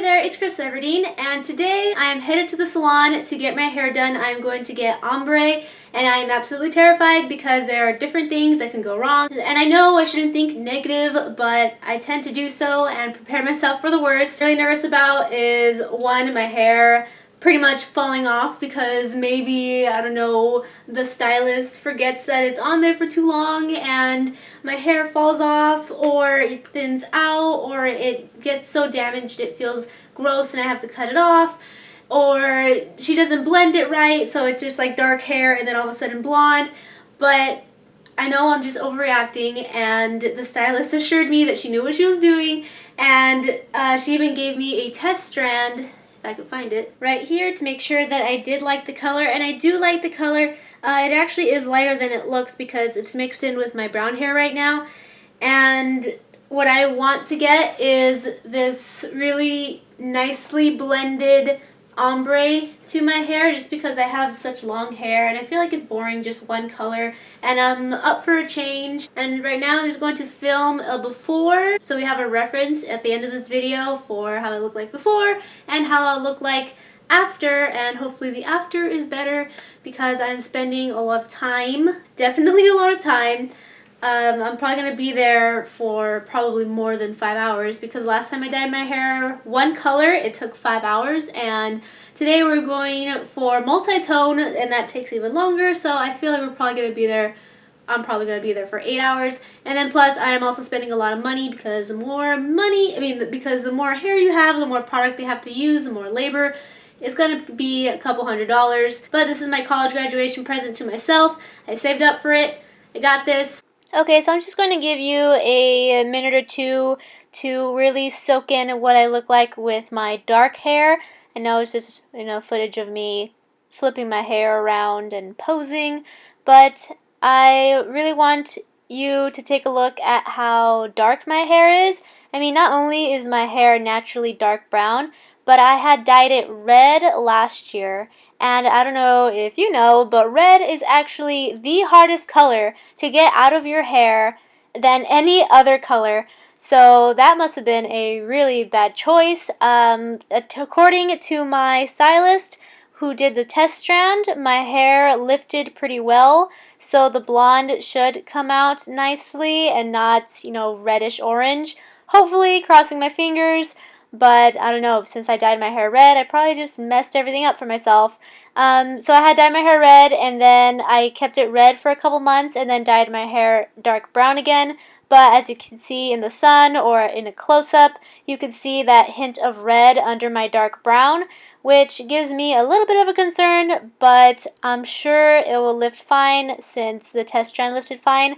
there, it's Chris Everdeen, and today I am headed to the salon to get my hair done. I'm going to get ombre, and I am absolutely terrified because there are different things that can go wrong. And I know I shouldn't think negative, but I tend to do so and prepare myself for the worst. What I'm really nervous about is, one, my hair pretty much falling off because maybe, I don't know, the stylist forgets that it's on there for too long and my hair falls off, or it thins out, or it gets so damaged it feels gross and I have to cut it off, or she doesn't blend it right so it's just like dark hair and then all of a sudden blonde. But I know I'm just overreacting, and the stylist assured me that she knew what she was doing, and she even gave me a test strand, if I could find it, right here to make sure that I did like the color, and I do like the color. It actually is lighter than it looks because it's mixed in with my brown hair right now, and what I want to get is this really nicely blended ombre to my hair, just because I have such long hair and I feel like it's boring just one color, and I'm up for a change. And right now I'm just going to film a before so we have a reference at the end of this video for how I look like before and how I look like after, and hopefully the after is better because I'm spending a lot of time, definitely a lot of time. I'm probably going to be there for probably more than 5 hours because last time I dyed my hair one color, it took 5 hours, and today we're going for multi-tone and that takes even longer, so I feel like we're probably going to be there. I'm probably going to be there for 8 hours, and then plus I am also spending a lot of money because the more because the more hair you have, the more product they have to use, the more labor. It's going to be a couple $100s, but this is my college graduation present to myself. I saved up for it. I got this. Okay, so I'm just going to give you a minute or two to really soak in what I look like with my dark hair. I know it's just, footage of me flipping my hair around and posing, but I really want you to take a look at how dark my hair is. I mean, not only is my hair naturally dark brown, but I had dyed it red last year. And I don't know if you know, but red is actually the hardest color to get out of your hair than any other color. So that must have been a really bad choice. According to my stylist who did the test strand, my hair lifted pretty well. So the blonde should come out nicely and not, reddish orange. Hopefully, crossing my fingers. But I don't know, since I dyed my hair red, I probably just messed everything up for myself. So I had dyed my hair red, and then I kept it red for a couple months, and then dyed my hair dark brown again. But as you can see in the sun or in a close-up, you can see that hint of red under my dark brown, which gives me a little bit of a concern, but I'm sure it will lift fine since the test strand lifted fine.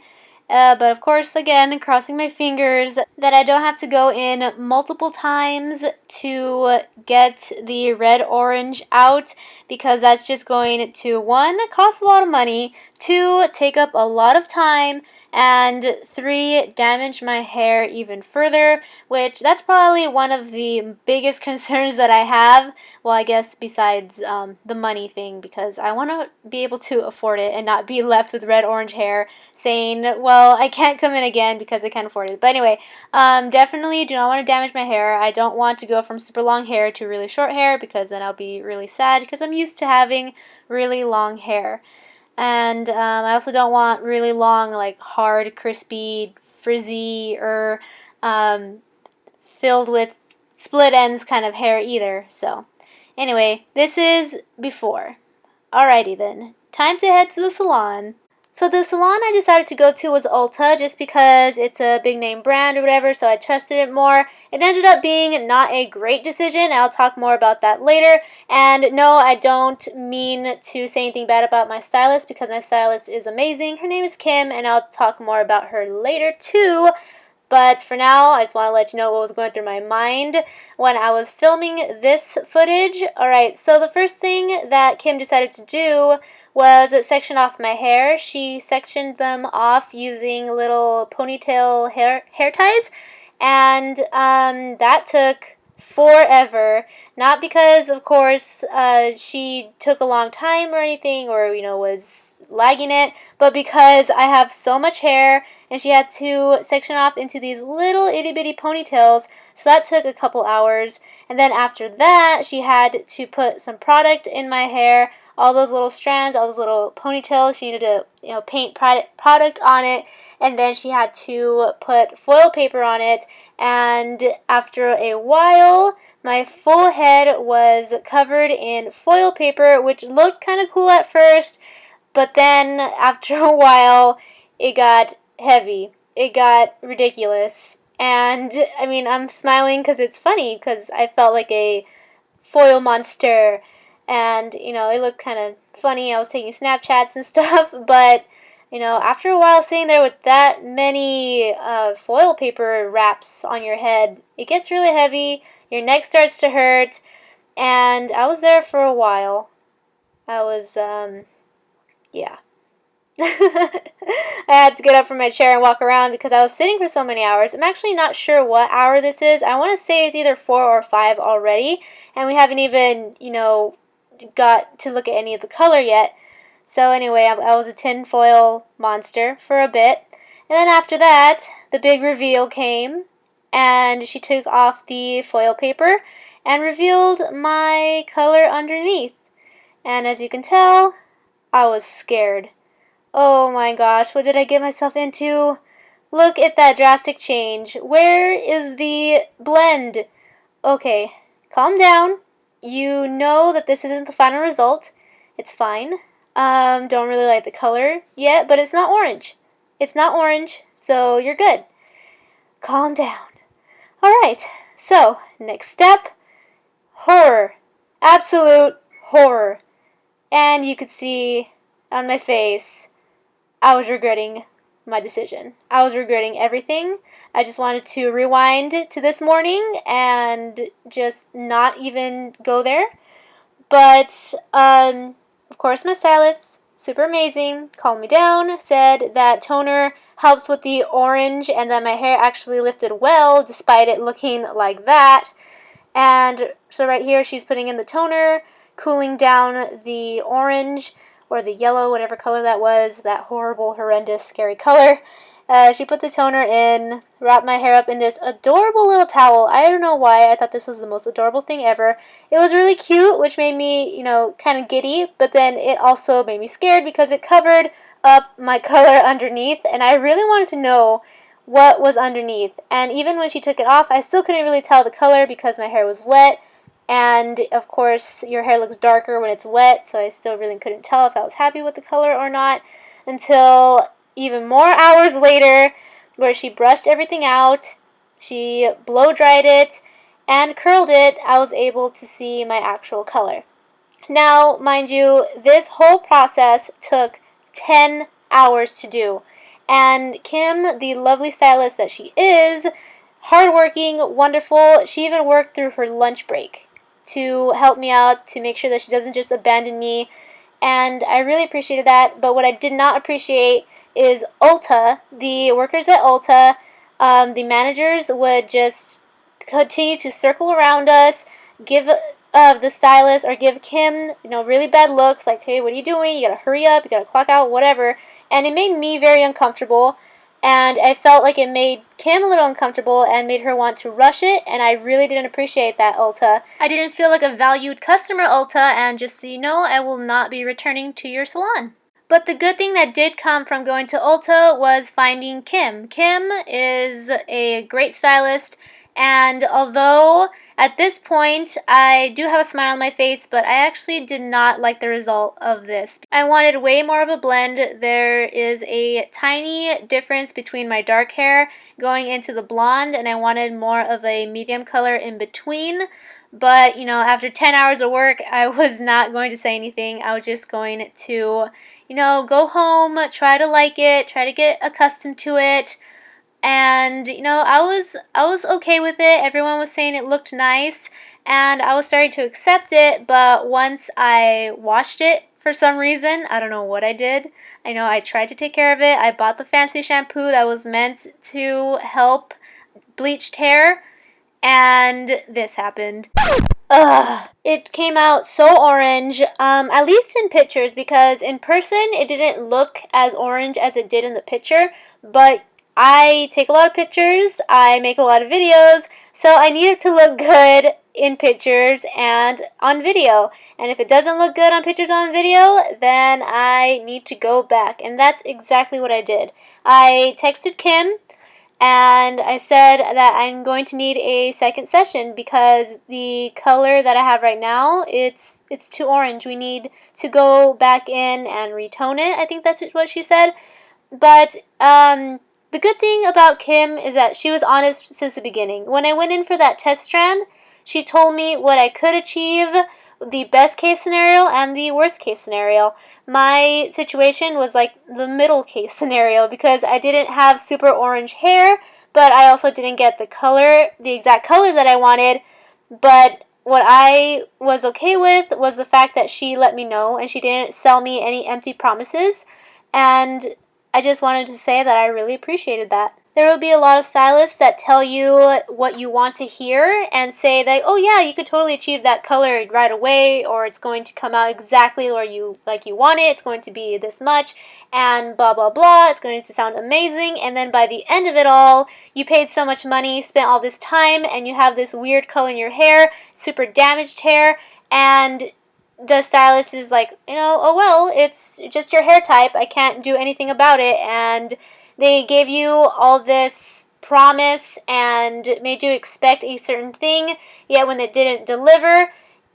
But of course, again, crossing my fingers that I don't have to go in multiple times to get the red-orange out, because that's just going to, 1, cost a lot of money, 2, take up a lot of time, and 3, damage my hair even further, which that's probably one of the biggest concerns that I have. Well, I guess besides the money thing, because I want to be able to afford it and not be left with red-orange hair saying, well, I can't come in again because I can't afford it. But anyway, definitely do not want to damage my hair. I don't want to go from super long hair to really short hair because then I'll be really sad because I'm used to having really long hair. And I also don't want really long, like hard, crispy, frizzy, or filled with split ends kind of hair either. So anyway, this is before. Alrighty then, time to head to the salon. So the salon I decided to go to was Ulta just because it's a big name brand or whatever, so I trusted it more. It ended up being not a great decision. I'll talk more about that later. And no, I don't mean to say anything bad about my stylist because my stylist is amazing. Her name is Kim, and I'll talk more about her later too. But for now, I just want to let you know what was going through my mind when I was filming this footage. Alright, so the first thing that Kim decided to do was section off my hair. She sectioned them off using little ponytail hair ties, and that took forever. Not because, of course, she took a long time or anything, or, was lagging it, but because I have so much hair, and she had to section off into these little itty-bitty ponytails So that took a couple hours. And then after that, she had to put some product in my hair, all those little strands, all those little ponytails. She needed to, paint product on it. And then she had to put foil paper on it. And after a while, my full head was covered in foil paper, which looked kind of cool at first, but then after a while, it got heavy. It got ridiculous. And I mean, I'm smiling because it's funny, because I felt like a foil monster. And, it looked kind of funny. I was taking Snapchats and stuff, but after a while sitting there with that many foil paper wraps on your head, it gets really heavy, your neck starts to hurt, and I was there for a while. I was, yeah. I had to get up from my chair and walk around because I was sitting for so many hours. I'm actually not sure what hour this is. I want to say it's either 4 or 5 already, and we haven't even, got to look at any of the color yet. So anyway, I was a tinfoil monster for a bit. And then after that, the big reveal came, and she took off the foil paper and revealed my color underneath. And as you can tell, I was scared. Oh my gosh, what did I get myself into? Look at that drastic change. Where is the blend? Okay, calm down. You know that this isn't the final result. It's fine. Don't really like the color yet, but it's not orange. It's not orange, so you're good. Calm down. Alright, so next step, horror. Absolute horror. And you could see on my face, I was regretting my decision. I was regretting everything. I just wanted to rewind to this morning and just not even go there. But, of course, my stylist, super amazing, calmed me down, said that toner helps with the orange and that my hair actually lifted well despite it looking like that. And so right here she's putting in the toner, cooling down the orange or the yellow, whatever color that was, that horrible, horrendous, scary color. She put the toner in, wrapped my hair up in this adorable little towel. I don't know why. I thought this was the most adorable thing ever. It was really cute, which made me, kind of giddy, but then it also made me scared because it covered up my color underneath, and I really wanted to know what was underneath. And even when she took it off, I still couldn't really tell the color because my hair was wet. And of course, your hair looks darker when it's wet, so I still really couldn't tell if I was happy with the color or not until even more hours later, where she brushed everything out, she blow dried it, and curled it. I was able to see my actual color. Now, mind you, this whole process took 10 hours to do. And Kim, the lovely stylist that she is, hardworking, wonderful, she even worked through her lunch break to help me out, to make sure that she doesn't just abandon me. And I really appreciated that. But what I did not appreciate is Ulta. The workers at Ulta, the managers would just continue to circle around us, give the stylist or give Kim, really bad looks, like, hey, what are you doing? You gotta hurry up, you gotta clock out, whatever. And it made me very uncomfortable. And I felt like it made Kim a little uncomfortable and made her want to rush it, and I really didn't appreciate that, Ulta. I didn't feel like a valued customer, Ulta, and just so you know, I will not be returning to your salon. But the good thing that did come from going to Ulta was finding Kim. Kim is a great stylist, and although at this point I do have a smile on my face, but I actually did not like the result of this. I wanted way more of a blend. There is a tiny difference between my dark hair going into the blonde, and I wanted more of a medium color in between. But, after 10 hours of work, I was not going to say anything. I was just going to, go home, try to like it, try to get accustomed to it. And, I was okay with it. Everyone was saying it looked nice, and I was starting to accept it. But once I washed it, for some reason, I don't know what I did. I know I tried to take care of it. I bought the fancy shampoo that was meant to help bleached hair, and this happened. Ugh. It came out so orange, at least in pictures, because in person it didn't look as orange as it did in the picture, but I take a lot of pictures, I make a lot of videos, So I need it to look good in pictures and on video. And if it doesn't look good on pictures on video, then I need to go back. And that's exactly what I did. I texted Kim and I said that I'm going to need a second session because the color that I have right now, it's too orange. We need to go back in and retone it. I think that's what she said. But the good thing about Kim is that she was honest since the beginning. When I went in for that test strand, she told me what I could achieve, the best case scenario and the worst case scenario. My situation was like the middle case scenario because I didn't have super orange hair, but I also didn't get the color, the exact color that I wanted. But what I was okay with was the fact that she let me know and she didn't sell me any empty promises. And I just wanted to say that I really appreciated that. There will be a lot of stylists that tell you what you want to hear and say that, oh yeah, you could totally achieve that color right away, or it's going to come out exactly where you want it, it's going to be this much, and blah blah blah, it's going to sound amazing, and then by the end of it all, you paid so much money, spent all this time, and you have this weird color in your hair, super damaged hair, and the stylist is like, oh well, it's just your hair type, I can't do anything about it, and they gave you all this promise and made you expect a certain thing, yet when it didn't deliver,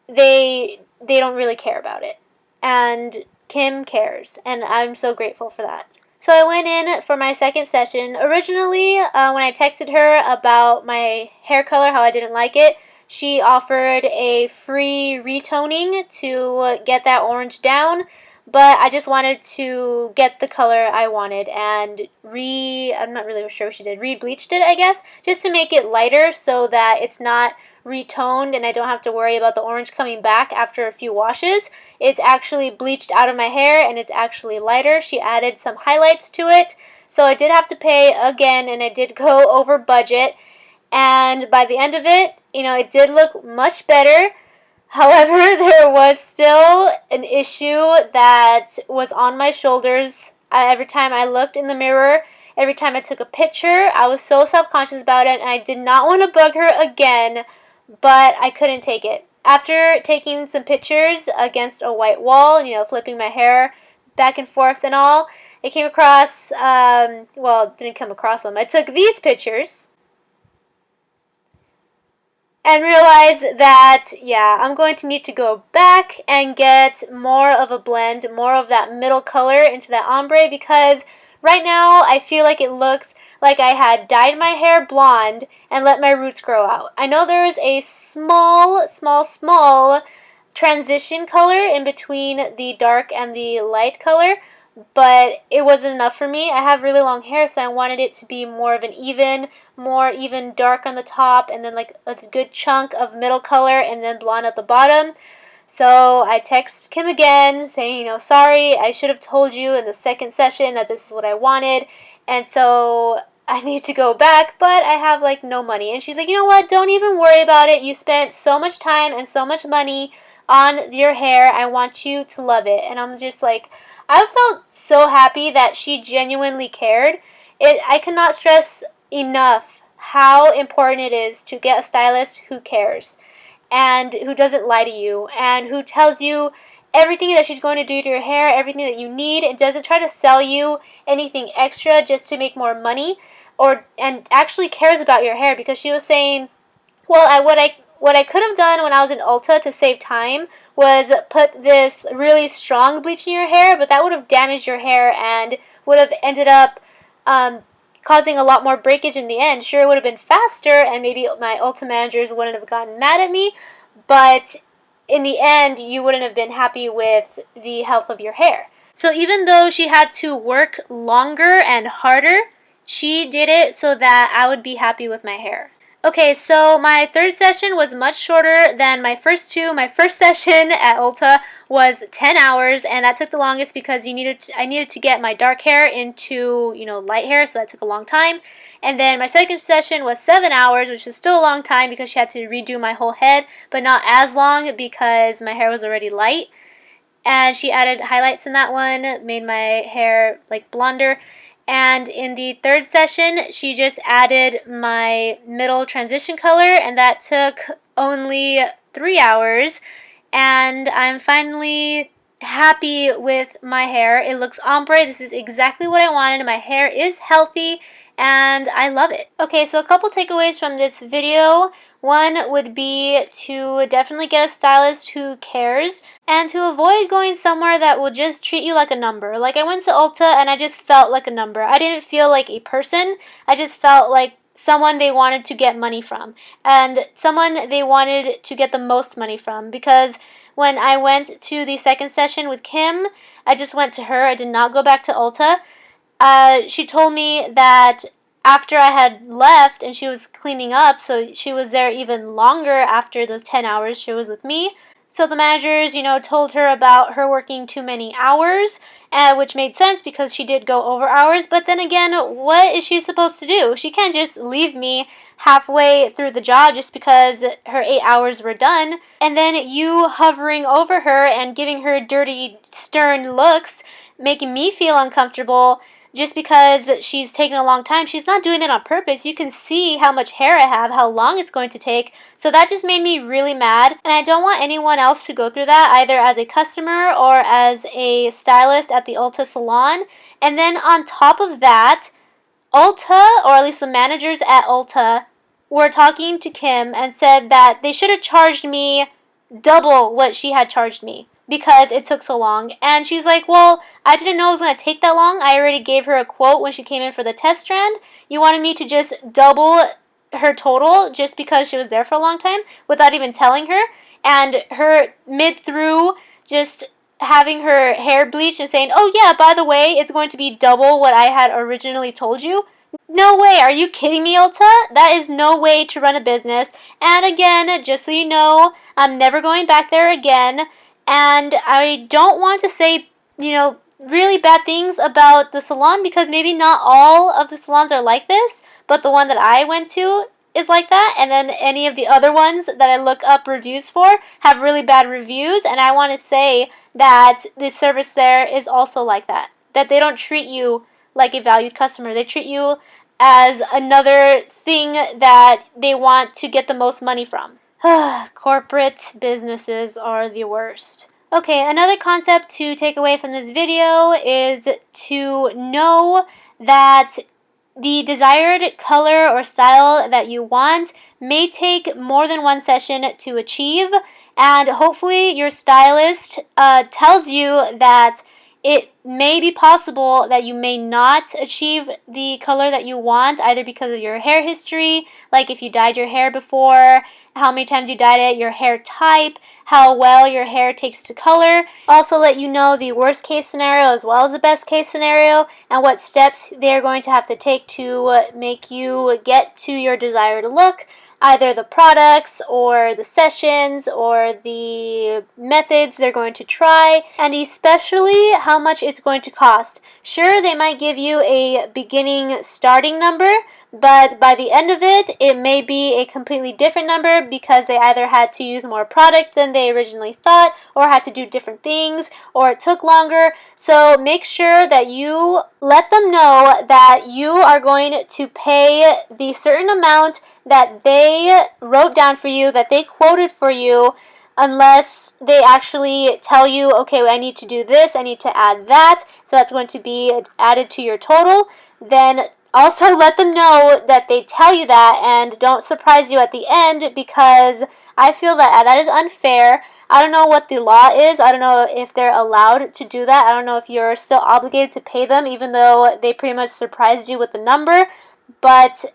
they don't really care about it. And Kim cares, and I'm so grateful for that. So I went in for my second session. Originally, when I texted her about my hair color, how I didn't like it, she offered a free retoning to get that orange down, but I just wanted to get the color I wanted and I'm not really sure what she did, re-bleached it, I guess, just to make it lighter so that it's not retoned and I don't have to worry about the orange coming back after a few washes. It's actually bleached out of my hair and it's actually lighter. She added some highlights to it, so I did have to pay again and I did go over budget. And by the end of it, it did look much better. However, there was still an issue that was on my shoulders. Every time I looked in the mirror, every time I took a picture, I was so self-conscious about it, and I did not want to bug her again, but I couldn't take it. After taking some pictures against a white wall, flipping my hair back and forth and all, I came across, didn't come across them. I took these pictures and realize that, yeah, I'm going to need to go back and get more of a blend, more of that middle color into that ombre, because right now I feel like it looks like I had dyed my hair blonde and let my roots grow out. I know there is a small transition color in between the dark and the light color, but it wasn't enough for me. I have really long hair, so I wanted it to be more of an more even dark on the top, and then like a good chunk of middle color, and then blonde at the bottom. So I text Kim again saying, sorry, I should have told you in the second session that this is what I wanted, and so I need to go back, but I have like no money. And she's like, you know what, don't even worry about it. You spent so much time and so much money on your hair. I want you to love it. And I'm just like, I felt so happy that she genuinely cared. I cannot stress enough how important it is to get a stylist who cares and who doesn't lie to you and who tells you everything that she's going to do to your hair, everything that you need, and doesn't try to sell you anything extra just to make more money, and actually cares about your hair. Because she was saying, well, what I could have done when I was in Ulta to save time was put this really strong bleach in your hair, but that would have damaged your hair and would have ended up causing a lot more breakage in the end. Sure, it would have been faster, and maybe my Ulta managers wouldn't have gotten mad at me, but in the end, you wouldn't have been happy with the health of your hair. So even though she had to work longer and harder, she did it so that I would be happy with my hair. Okay, so my third session was much shorter than my first two. My first session at Ulta was 10 hours, and that took the longest because I needed to get my dark hair into, light hair, so that took a long time. And then my second session was 7 hours, which is still a long time because she had to redo my whole head, but not as long because my hair was already light. And she added highlights in that one, made my hair like blonder. And in the third session, she just added my middle transition color, and that took only 3 hours. And I'm finally happy with my hair. It looks ombre. This is exactly what I wanted. My hair is healthy and I love it. Okay, so a couple takeaways from this video. One would be to definitely get a stylist who cares, and to avoid going somewhere that will just treat you like a number. Like, I went to Ulta and I just felt like a number. I didn't feel like a person. I just felt like someone they wanted to get money from, and someone they wanted to get the most money from. Because when I went to the second session with Kim, I just went to her. I did not go back to Ulta. She told me that after I had left and she was cleaning up, so she was there even longer after those 10 hours she was with me. So the managers, told her about her working too many hours, which made sense because she did go over hours. But then again, what is she supposed to do? She can't just leave me halfway through the job just because her 8 hours were done. And then you hovering over her and giving her dirty, stern looks, making me feel uncomfortable just because she's taking a long time. She's not doing it on purpose. You can see how much hair I have, how long it's going to take. So that just made me really mad. And I don't want anyone else to go through that, either as a customer or as a stylist at the Ulta salon. And then on top of that, Ulta, or at least the managers at Ulta, were talking to Kim and said that they should have charged me double what she had charged me because it took so long. And she's like, well, I didn't know it was going to take that long. I already gave her a quote when she came in for the test strand. You wanted me to just double her total just because she was there for a long time without even telling her? And her mid-through just having her hair bleached and saying, oh yeah, by the way, it's going to be double what I had originally told you. No way, are you kidding me, Ulta? That is no way to run a business. And again, just so you know, I'm never going back there again. And I don't want to say, really bad things about the salon, because maybe not all of the salons are like this, but the one that I went to is like that. And then any of the other ones that I look up reviews for have really bad reviews. And I want to say that the service there is also like that. That they don't treat you like a valued customer. They treat you as another thing that they want to get the most money from. Corporate businesses are the worst. Okay, another concept to take away from this video is to know that the desired color or style that you want may take more than one session to achieve, and hopefully your stylist tells you that it may be possible that you may not achieve the color that you want, either because of your hair history, like if you dyed your hair before, how many times you dyed it, your hair type, how well your hair takes to color. Also let you know the worst case scenario as well as the best case scenario, and what steps they're going to have to take to make you get to your desired look. Either the products or the sessions or the methods they're going to try, and especially how much it's going to cost. Sure, they might give you a beginning starting number, but by the end of it, it may be a completely different number because they either had to use more product than they originally thought, or had to do different things, or it took longer. So make sure that you let them know that you are going to pay the certain amount that they wrote down for you, that they quoted for you, unless they actually tell you, okay, I need to do this, I need to add that, so that's going to be added to your total. Then also let them know that they tell you that, and don't surprise you at the end, because I feel that that is unfair. I don't know what the law is. I don't know if they're allowed to do that. I don't know if you're still obligated to pay them, even though they pretty much surprised you with the number. But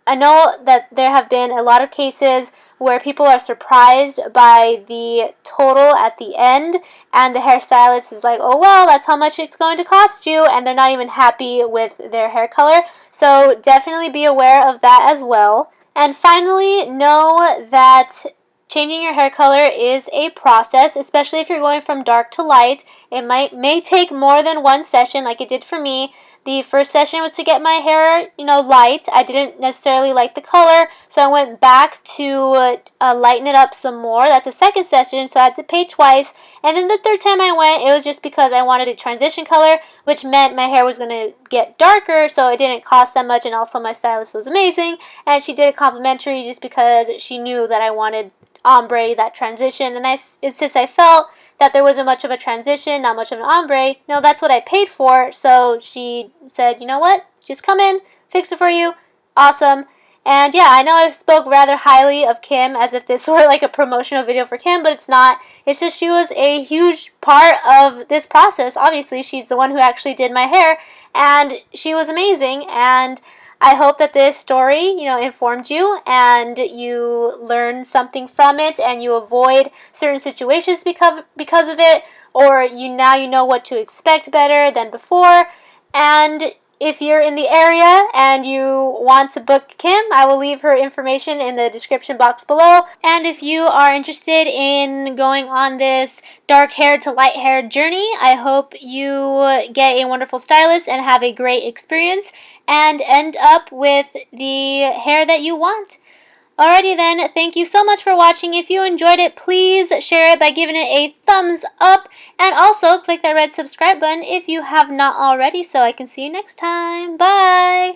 I know that there have been a lot of cases where people are surprised by the total at the end, and the hairstylist is like, oh well, that's how much it's going to cost you, and they're not even happy with their hair color. So definitely be aware of that as well. And finally, know that changing your hair color is a process, especially if you're going from dark to light. It may take more than one session like it did for me. The first session was to get my hair, light. I didn't necessarily like the color, so I went back to lighten it up some more. That's the second session, so I had to pay twice. And then the third time I went, it was just because I wanted a transition color, which meant my hair was going to get darker, so it didn't cost that much, and also my stylist was amazing, and she did it complimentary just because she knew that I wanted ombre, that transition, and since I felt that there wasn't much of a transition, not much of an ombre. No, that's what I paid for. So she said, you know what? Just come in, fix it for you. Awesome. And yeah, I know I spoke rather highly of Kim as if this were like a promotional video for Kim, but it's not. It's just she was a huge part of this process. Obviously, she's the one who actually did my hair, and she was amazing. And I hope that this story, informed you and you learn something from it and you avoid certain situations because of it, or now you know what to expect better than before. And if you're in the area and you want to book Kim, I will leave her information in the description box below. And if you are interested in going on this dark hair to light hair journey, I hope you get a wonderful stylist and have a great experience and end up with the hair that you want. Alrighty then, thank you so much for watching. If you enjoyed it, please share it by giving it a thumbs up. And also, click that red subscribe button if you have not already so I can see you next time. Bye!